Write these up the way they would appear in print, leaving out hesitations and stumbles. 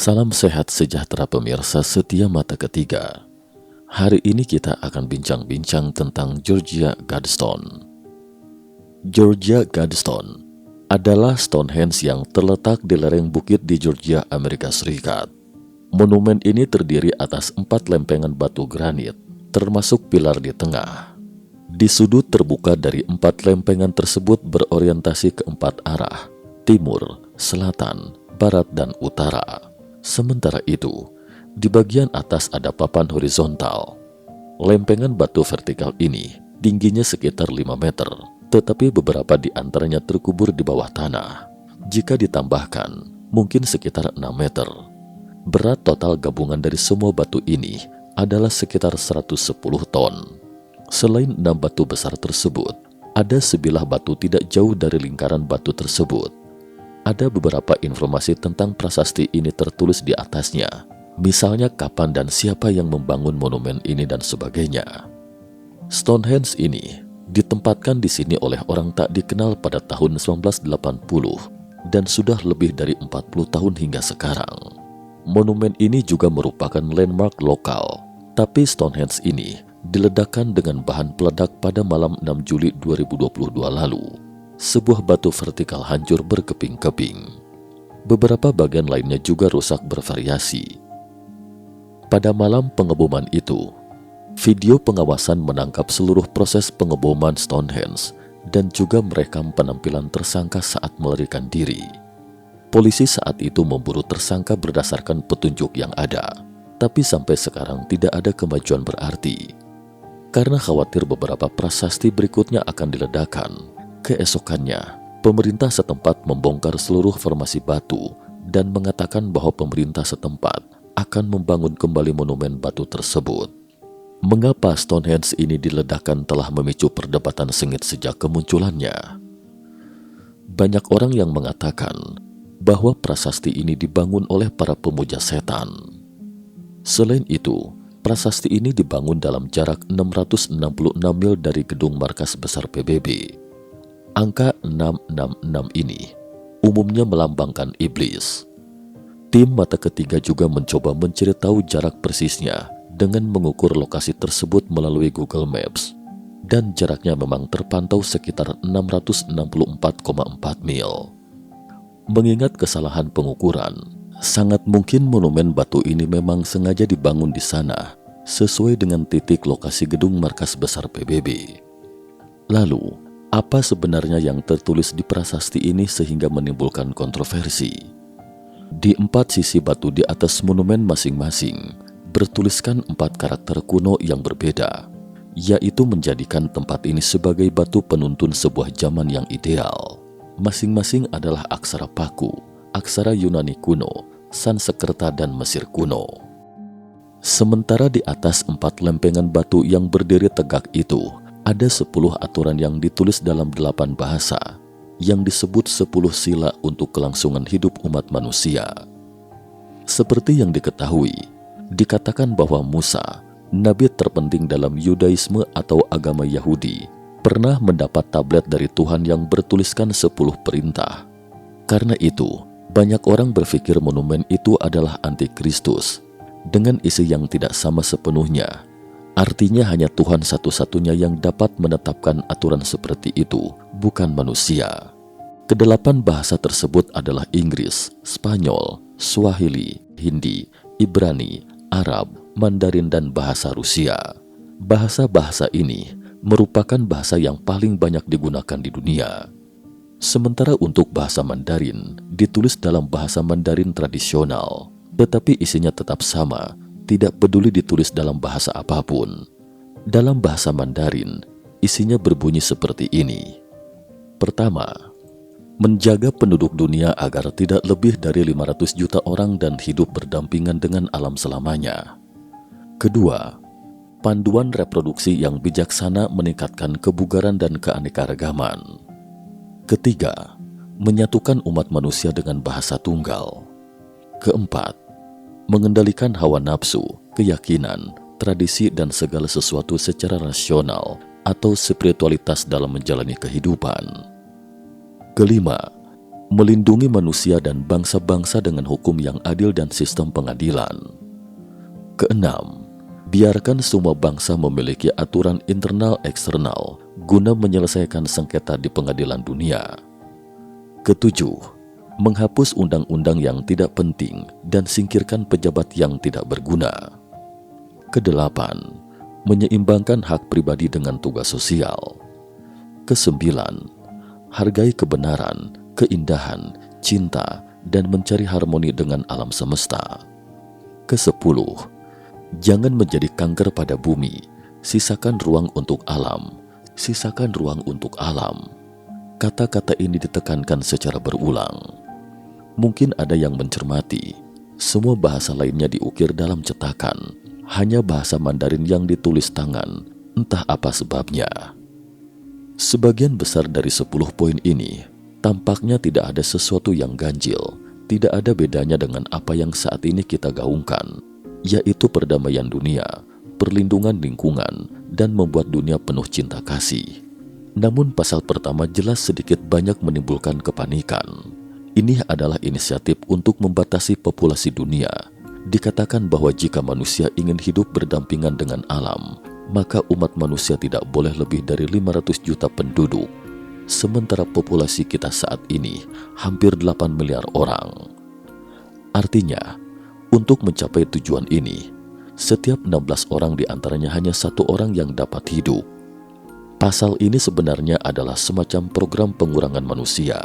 Salam sehat sejahtera pemirsa setia Mata Ketiga. Hari ini kita akan bincang-bincang tentang Georgia Gladstone. Georgia Gladstone adalah Stonehenge yang terletak di lereng bukit di Georgia, Amerika Serikat. Monumen ini terdiri atas 4 lempengan batu granit, termasuk pilar di tengah. Di sudut terbuka dari 4 lempengan tersebut berorientasi ke 4 arah, timur, selatan, barat, dan utara. Sementara itu, di bagian atas ada papan horizontal. Lempengan batu vertikal ini tingginya sekitar 5 meter, tetapi beberapa di antaranya terkubur di bawah tanah. Jika ditambahkan, mungkin sekitar 6 meter. Berat total gabungan dari semua batu ini adalah sekitar 110 ton. Selain 6 batu besar tersebut, ada sebilah batu tidak jauh dari lingkaran batu tersebut. Ada beberapa informasi tentang prasasti ini tertulis di atasnya, misalnya kapan dan siapa yang membangun monumen ini dan sebagainya. Stonehenge ini ditempatkan di sini oleh orang tak dikenal pada tahun 1980 dan sudah lebih dari 40 tahun hingga sekarang. Monumen ini juga merupakan landmark lokal, tapi Stonehenge ini diledakkan dengan bahan peledak pada malam 6 Juli 2022 lalu. Sebuah batu vertikal hancur berkeping-keping. Beberapa bagian lainnya juga rusak bervariasi. Pada malam pengeboman itu, video pengawasan menangkap seluruh proses pengeboman Stonehenge dan juga merekam penampilan tersangka saat melarikan diri. Polisi saat itu memburu tersangka berdasarkan petunjuk yang ada, tapi sampai sekarang tidak ada kemajuan berarti. Karena khawatir beberapa prasasti berikutnya akan diledakkan, keesokannya, pemerintah setempat membongkar seluruh formasi batu dan mengatakan bahwa pemerintah setempat akan membangun kembali monumen batu tersebut. Mengapa Stonehenge ini diledakkan telah memicu perdebatan sengit sejak kemunculannya. Banyak orang yang mengatakan bahwa prasasti ini dibangun oleh para pemuja setan. Selain itu, prasasti ini dibangun dalam jarak 666 mil dari gedung markas besar PBB. Angka 666 ini umumnya melambangkan iblis. Tim Mata Ketiga juga mencoba mencari tahu jarak persisnya dengan mengukur lokasi tersebut melalui Google Maps. Dan jaraknya memang terpantau sekitar 664,4 mil. Mengingat kesalahan pengukuran, sangat mungkin monumen batu ini memang sengaja dibangun di sana sesuai dengan titik lokasi gedung markas besar PBB. Lalu, apa sebenarnya yang tertulis di prasasti ini sehingga menimbulkan kontroversi? Di 4 sisi batu di atas monumen masing-masing bertuliskan 4 karakter kuno yang berbeda, yaitu menjadikan tempat ini sebagai batu penuntun sebuah zaman yang ideal. Masing-masing adalah aksara Paku, aksara Yunani kuno, Sanskerta, dan Mesir kuno. Sementara di atas 4 lempengan batu yang berdiri tegak itu, ada 10 aturan yang ditulis dalam 8 bahasa, yang disebut 10 sila untuk kelangsungan hidup umat manusia. Seperti yang diketahui, dikatakan bahwa Musa, nabi terpenting dalam Yudaisme atau agama Yahudi, pernah mendapat tablet dari Tuhan yang bertuliskan 10 perintah. Karena itu, banyak orang berpikir monumen itu adalah antikristus, dengan isi yang tidak sama sepenuhnya. Artinya hanya Tuhan satu-satunya yang dapat menetapkan aturan seperti itu, bukan manusia. Kedelapan bahasa tersebut adalah Inggris, Spanyol, Swahili, Hindi, Ibrani, Arab, Mandarin, dan bahasa Rusia. Bahasa-bahasa ini merupakan bahasa yang paling banyak digunakan di dunia. Sementara untuk bahasa Mandarin ditulis dalam bahasa Mandarin tradisional, tetapi isinya tetap sama, tidak peduli ditulis dalam bahasa apapun. Dalam bahasa Mandarin, isinya berbunyi seperti ini. Pertama, menjaga penduduk dunia agar tidak lebih dari 500 juta orang dan hidup berdampingan dengan alam selamanya. Kedua, panduan reproduksi yang bijaksana meningkatkan kebugaran dan keanekaragaman. Ketiga, menyatukan umat manusia dengan bahasa tunggal. Keempat, mengendalikan hawa nafsu, keyakinan, tradisi, dan segala sesuatu secara rasional atau spiritualitas dalam menjalani kehidupan. Kelima, melindungi manusia dan bangsa-bangsa dengan hukum yang adil dan sistem pengadilan. Keenam, biarkan semua bangsa memiliki aturan internal eksternal guna menyelesaikan sengketa di pengadilan dunia. Ketujuh, menghapus undang-undang yang tidak penting dan singkirkan pejabat yang tidak berguna. Kedelapan, menyeimbangkan hak pribadi dengan tugas sosial. Kesembilan, hargai kebenaran, keindahan, cinta, dan mencari harmoni dengan alam semesta. Kesepuluh, jangan menjadi kanker pada bumi, sisakan ruang untuk alam, sisakan ruang untuk alam. Kata-kata ini ditekankan secara berulang. Mungkin ada yang mencermati, semua bahasa lainnya diukir dalam cetakan, hanya bahasa Mandarin yang ditulis tangan, entah apa sebabnya. Sebagian besar dari 10 poin ini tampaknya tidak ada sesuatu yang ganjil, tidak ada bedanya dengan apa yang saat ini kita gaungkan, yaitu perdamaian dunia, perlindungan lingkungan, dan membuat dunia penuh cinta kasih. Namun pasal pertama jelas sedikit banyak menimbulkan kepanikan. Ini adalah inisiatif untuk membatasi populasi dunia. Dikatakan bahwa jika manusia ingin hidup berdampingan dengan alam, maka umat manusia tidak boleh lebih dari 500 juta penduduk. Sementara populasi kita saat ini hampir 8 miliar orang. Artinya, untuk mencapai tujuan ini, setiap 16 orang diantaranya hanya 1 orang yang dapat hidup. Pasal ini sebenarnya adalah semacam program pengurangan manusia.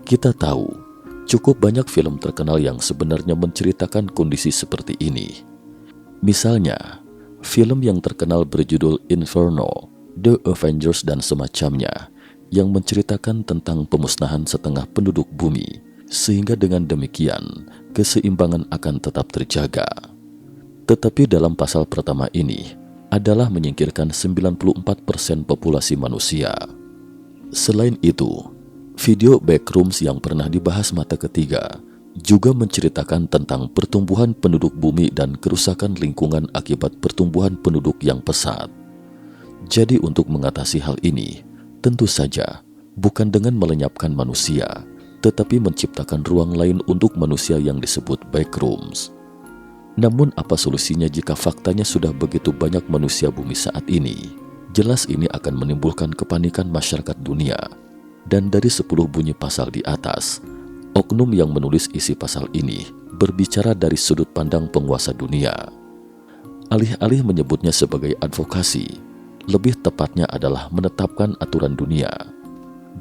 Kita tahu, cukup banyak film terkenal yang sebenarnya menceritakan kondisi seperti ini. Misalnya, film yang terkenal berjudul Inferno, The Avengers dan semacamnya, yang menceritakan tentang pemusnahan setengah penduduk bumi, sehingga dengan demikian, keseimbangan akan tetap terjaga. Tetapi dalam pasal pertama ini, adalah menyingkirkan 94% populasi manusia. Selain itu, video Backrooms yang pernah dibahas mata ketiga juga menceritakan tentang pertumbuhan penduduk bumi dan kerusakan lingkungan akibat pertumbuhan penduduk yang pesat. Jadi untuk mengatasi hal ini, tentu saja bukan dengan melenyapkan manusia, tetapi menciptakan ruang lain untuk manusia yang disebut backrooms. Namun apa solusinya jika faktanya sudah begitu banyak manusia bumi saat ini? Jelas ini akan menimbulkan kepanikan masyarakat dunia. Dan dari 10 bunyi pasal di atas, oknum yang menulis isi pasal ini berbicara dari sudut pandang penguasa dunia. Alih-alih menyebutnya sebagai advokasi, lebih tepatnya adalah menetapkan aturan dunia.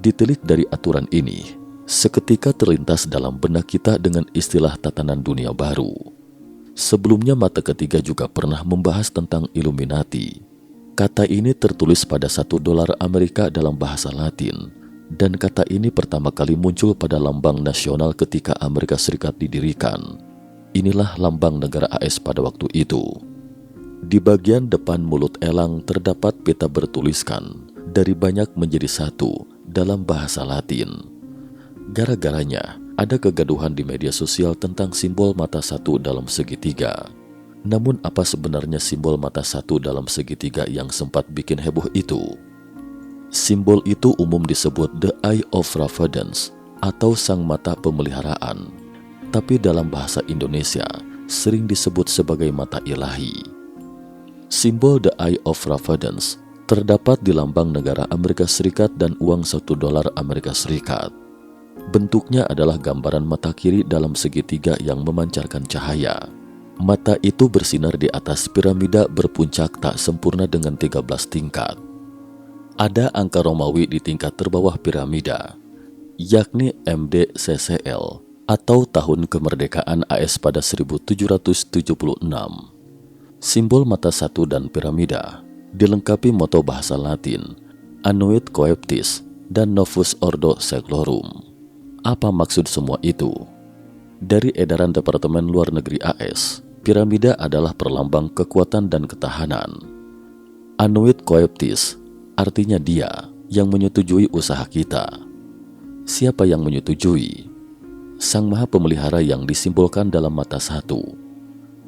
Ditilik dari aturan ini, seketika terlintas dalam benak kita dengan istilah tatanan dunia baru. Sebelumnya mata ketiga juga pernah membahas tentang Illuminati. Kata ini tertulis pada $1 Amerika dalam bahasa Latin, dan kata ini pertama kali muncul pada lambang nasional ketika Amerika Serikat didirikan. Inilah lambang negara AS pada waktu itu. Di bagian depan mulut elang terdapat peta bertuliskan dari banyak menjadi satu dalam bahasa Latin. Gara-garanya ada kegaduhan di media sosial tentang simbol mata satu dalam segitiga. Namun apa sebenarnya simbol mata satu dalam segitiga yang sempat bikin heboh itu? Simbol itu umum disebut The Eye of Providence atau Sang Mata Pemeliharaan, tapi dalam bahasa Indonesia sering disebut sebagai mata ilahi. Simbol The Eye of Providence terdapat di lambang negara Amerika Serikat dan uang $1 Amerika Serikat. Bentuknya adalah gambaran mata kiri dalam segitiga yang memancarkan cahaya. Mata itu bersinar di atas piramida berpuncak tak sempurna dengan 13 tingkat. Ada angka Romawi di tingkat terbawah piramida, yakni MDCCL atau tahun kemerdekaan AS pada 1776. Simbol mata satu dan piramida dilengkapi moto bahasa Latin, Annuit Coeptis dan Novus Ordo Seclorum. Apa maksud semua itu? Dari edaran Departemen Luar Negeri AS, piramida adalah perlambang kekuatan dan ketahanan. Annuit Coeptis artinya dia yang menyetujui usaha kita. Siapa yang menyetujui? Sang Maha Pemelihara yang disimbolkan dalam mata satu.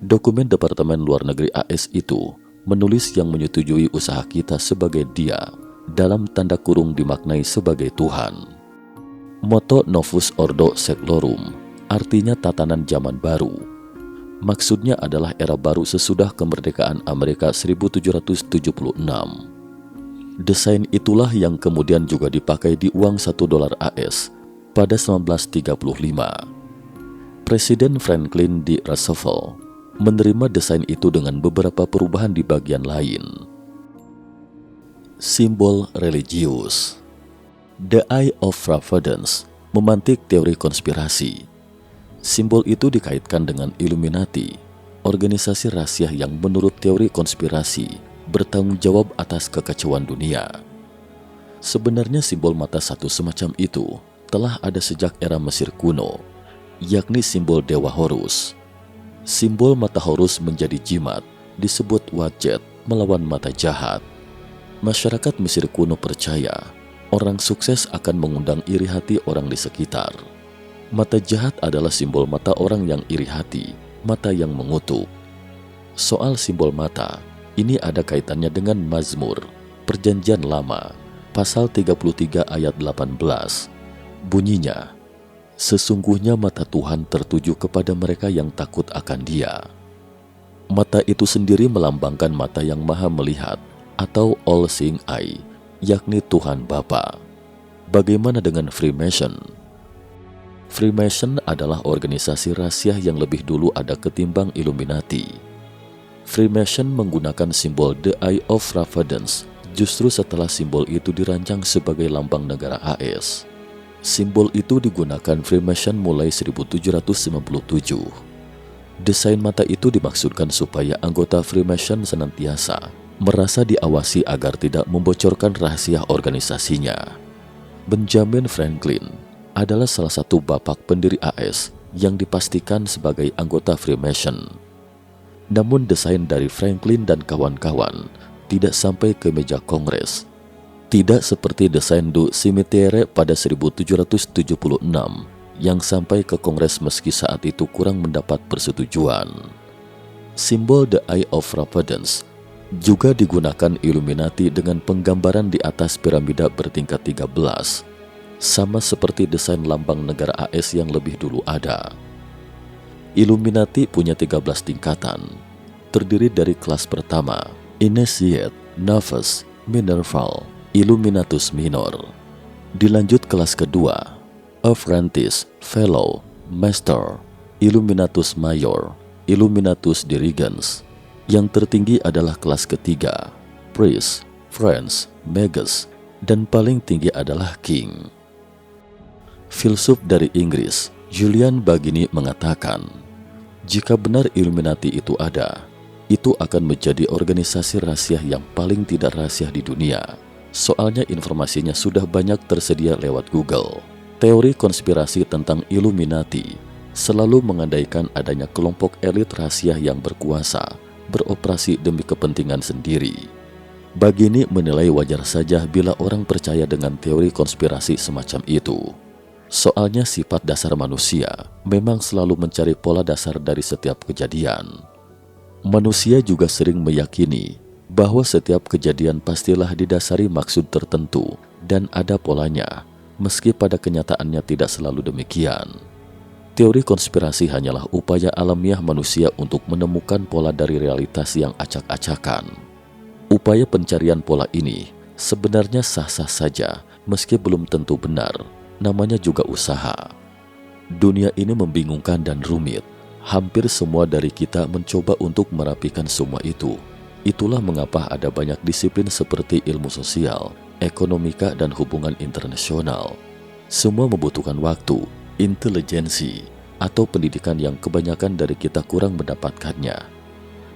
Dokumen Departemen Luar Negeri AS itu menulis yang menyetujui usaha kita sebagai dia, dalam tanda kurung dimaknai sebagai Tuhan. Motto Novus Ordo Seclorum artinya tatanan zaman baru. Maksudnya adalah era baru sesudah kemerdekaan Amerika 1776. Desain itulah yang kemudian juga dipakai di uang $1 AS pada 1935. Presiden Franklin D. Roosevelt menerima desain itu dengan beberapa perubahan di bagian lain. Simbol religius. The Eye of Providence memantik teori konspirasi. Simbol itu dikaitkan dengan Illuminati, organisasi rahasia yang menurut teori konspirasi bertanggung jawab atas kekacauan dunia. Sebenarnya simbol mata satu semacam itu telah ada sejak era Mesir kuno, yakni simbol Dewa Horus. Simbol mata Horus menjadi jimat, disebut Wadjet, melawan mata jahat. Masyarakat Mesir kuno percaya orang sukses akan mengundang iri hati orang di sekitar. Mata jahat adalah simbol mata orang yang iri hati, mata yang mengutuk. Soal simbol mata, ini ada kaitannya dengan Mazmur, Perjanjian Lama, pasal 33 ayat 18. Bunyinya, sesungguhnya mata Tuhan tertuju kepada mereka yang takut akan Dia. Mata itu sendiri melambangkan mata yang maha melihat atau all-seeing eye, yakni Tuhan Bapa. Bagaimana dengan Freemason? Freemason adalah organisasi rahasia yang lebih dulu ada ketimbang Illuminati. Freemason menggunakan simbol The Eye of Providence justru setelah simbol itu dirancang sebagai lambang negara AS. Simbol itu digunakan Freemason mulai 1797. Desain mata itu dimaksudkan supaya anggota Freemason senantiasa merasa diawasi agar tidak membocorkan rahasia organisasinya. Benjamin Franklin adalah salah satu bapak pendiri AS yang dipastikan sebagai anggota Freemason. Namun desain dari Franklin dan kawan-kawan tidak sampai ke meja Kongres. Tidak seperti desain Du Cimetière pada 1776 yang sampai ke Kongres meski saat itu kurang mendapat persetujuan. Simbol The Eye of Providence juga digunakan Illuminati dengan penggambaran di atas piramida bertingkat 13, sama seperti desain lambang negara AS yang lebih dulu ada. Illuminati punya 13 tingkatan, terdiri dari kelas pertama, Initiate, Novice, Minerval, Illuminatus Minor. Dilanjut kelas kedua, Apprentice, Fellow, Master, Illuminatus Major, Illuminatus Dirigens. Yang tertinggi adalah kelas ketiga, Priest, Friends, Magus, dan paling tinggi adalah King. Filsuf dari Inggris, Julian Baggini mengatakan, jika benar Illuminati itu ada, itu akan menjadi organisasi rahasia yang paling tidak rahasia di dunia. Soalnya informasinya sudah banyak tersedia lewat Google. Teori konspirasi tentang Illuminati selalu mengandaikan adanya kelompok elit rahasia yang berkuasa, beroperasi demi kepentingan sendiri. Baggini menilai wajar saja bila orang percaya dengan teori konspirasi semacam itu. Soalnya sifat dasar manusia memang selalu mencari pola dasar dari setiap kejadian. Manusia juga sering meyakini bahwa setiap kejadian pastilah didasari maksud tertentu dan ada polanya, meski pada kenyataannya tidak selalu demikian. Teori konspirasi hanyalah upaya alamiah manusia untuk menemukan pola dari realitas yang acak-acakan. Upaya pencarian pola ini sebenarnya sah-sah saja, meski belum tentu benar. Namanya juga usaha. Dunia ini membingungkan dan rumit. Hampir semua dari kita mencoba untuk merapikan semua itu. Itulah mengapa ada banyak disiplin seperti ilmu sosial, ekonomika, dan hubungan internasional. Semua membutuhkan waktu, intelijensi, atau pendidikan yang kebanyakan dari kita kurang mendapatkannya.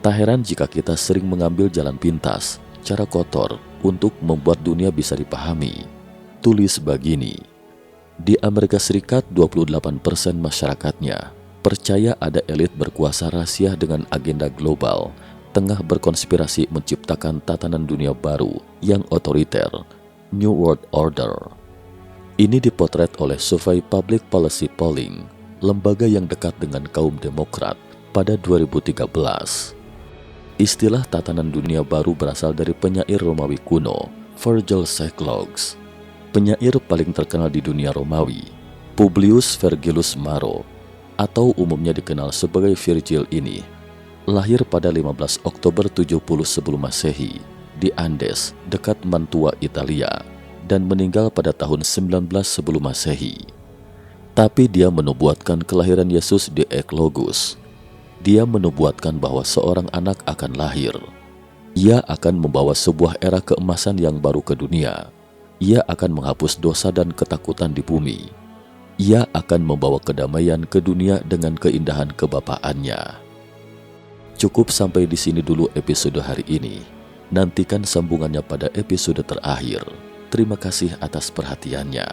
Tak heran jika kita sering mengambil jalan pintas, cara kotor, untuk membuat dunia bisa dipahami. Tulis Baggini. Di Amerika Serikat, 28% masyarakatnya percaya ada elit berkuasa rahasia dengan agenda global, tengah berkonspirasi menciptakan tatanan dunia baru yang otoriter, New World Order. Ini dipotret oleh Survey Public Policy Polling, lembaga yang dekat dengan kaum Demokrat, pada 2013. Istilah tatanan dunia baru berasal dari penyair Romawi kuno, Virgil Cyclops. Penyair paling terkenal di dunia Romawi. Publius Vergilius Maro, atau umumnya dikenal sebagai Virgil ini, lahir pada 15 Oktober 70 sebelum Masehi di Andes, dekat Mantua, Italia, dan meninggal pada tahun 19 sebelum Masehi. Tapi dia menubuatkan kelahiran Yesus di Eklogus. Dia menubuatkan bahwa seorang anak akan lahir. Ia akan membawa sebuah era keemasan yang baru ke dunia. Ia akan menghapus dosa dan ketakutan di bumi. Ia akan membawa kedamaian ke dunia dengan keindahan kebapaannya. Cukup sampai di sini dulu episode hari ini. Nantikan sambungannya pada episode terakhir. Terima kasih atas perhatiannya.